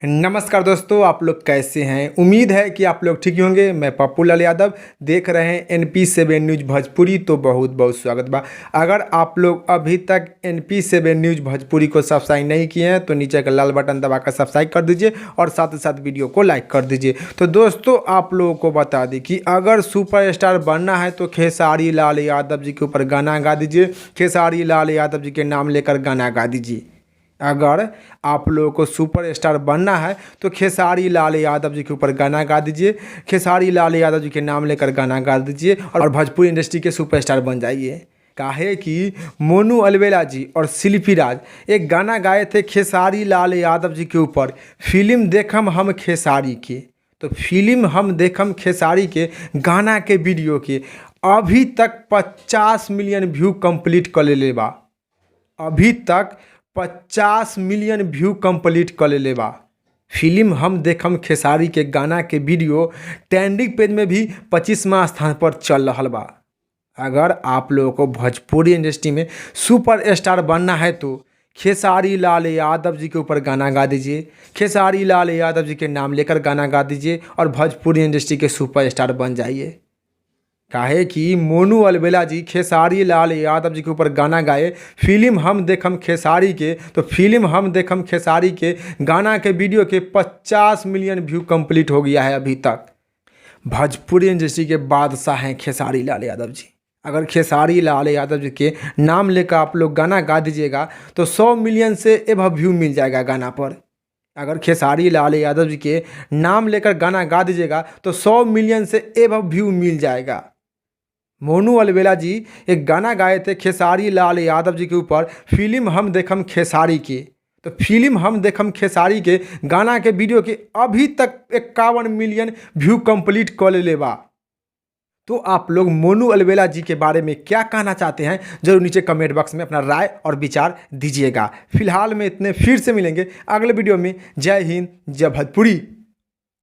नमस्कार दोस्तों, आप लोग कैसे हैं। उम्मीद है कि आप लोग ठीक ही होंगे। मैं पप्पू लाल यादव देख रहे हैं NP7 न्यूज़ भोजपुरी। तो बहुत बहुत स्वागत बा। अगर आप लोग अभी तक NP7 न्यूज़ भोजपुरी को सब्सक्राइब नहीं किए हैं तो नीचे का लाल बटन दबाकर सब्सक्राइब कर दीजिए और साथ ही साथ वीडियो को लाइक कर दीजिए। तो दोस्तों, आप लोगों को बता दें कि अगर सुपरस्टार बनना है तो खेसारी लाल यादव जी के ऊपर गाना गा दीजिए। खेसारी लाल यादव जी के नाम लेकर गाना गा दीजिए। अगर आप लोगों को सुपरस्टार बनना है तो खेसारी लाल यादव जी के ऊपर गाना गा दीजिए। खेसारी लाल यादव जी के नाम लेकर गाना गा दीजिए और भोजपुरी इंडस्ट्री के सुपरस्टार बन जाइए। काहे कि मोनू अलवेला जी और शिल्पी राज एक गाना गाए थे खेसारी लाल यादव जी के ऊपर, फिल्म देखम हम खेसारी के। तो फिल्म हम देखम खेसारी के गाना के वीडियो के अभी तक 50 मिलियन व्यू कंप्लीट कर ले बा। अभी तक 50 मिलियन व्यू कंप्लीट कर ले बा। फिल्म हम देखम खेसारी के गाना के वीडियो ट्रेंडिंग पेज में भी 25वां स्थान पर चल रहा बा। अगर आप लोगों को भोजपुरी इंडस्ट्री में सुपरस्टार बनना है तो खेसारी लाल यादव जी के ऊपर गाना गा दीजिए। खेसारी लाल यादव जी के नाम लेकर गाना गा दीजिए और भोजपुरी इंडस्ट्री के सुपरस्टार बन जाइए। काहे कि मोनू अलवेला जी खेसारी लाल यादव जी के ऊपर गाना गाए फिल्म हम देखम खेसारी के। तो फिल्म हम देखम खेसारी के गाना के वीडियो के 50 मिलियन व्यू कंप्लीट हो गया है अभी तक। भोजपुरी इंडस्ट्री के बादशाह हैं खेसारी लाल यादव जी। अगर खेसारी लाल यादव जी के नाम लेकर आप लोग गाना गा दीजिएगा तो 100 मिलियन से एबव व्यू मिल जाएगा गाना पर। अगर खेसारी लाल यादव जी के नाम लेकर गाना गा दीजिएगा तो 100 मिलियन से एबव व्यू मिल जाएगा। मोनू अलवेला जी एक गाना गाए थे खेसारी लाल यादव जी के ऊपर, फिल्म हम देखम खेसारी के। तो फिल्म हम देखम खेसारी के गाना के वीडियो के अभी तक 51 मिलियन व्यू कंप्लीट कर ले बा। तो आप लोग मोनू अलवेला जी के बारे में क्या कहना चाहते हैं जरूर नीचे कमेंट बॉक्स में अपना राय और विचार दीजिएगा। फिलहाल में इतने, फिर से मिलेंगे अगले वीडियो में। जय हिंद, जय भोजपुरी।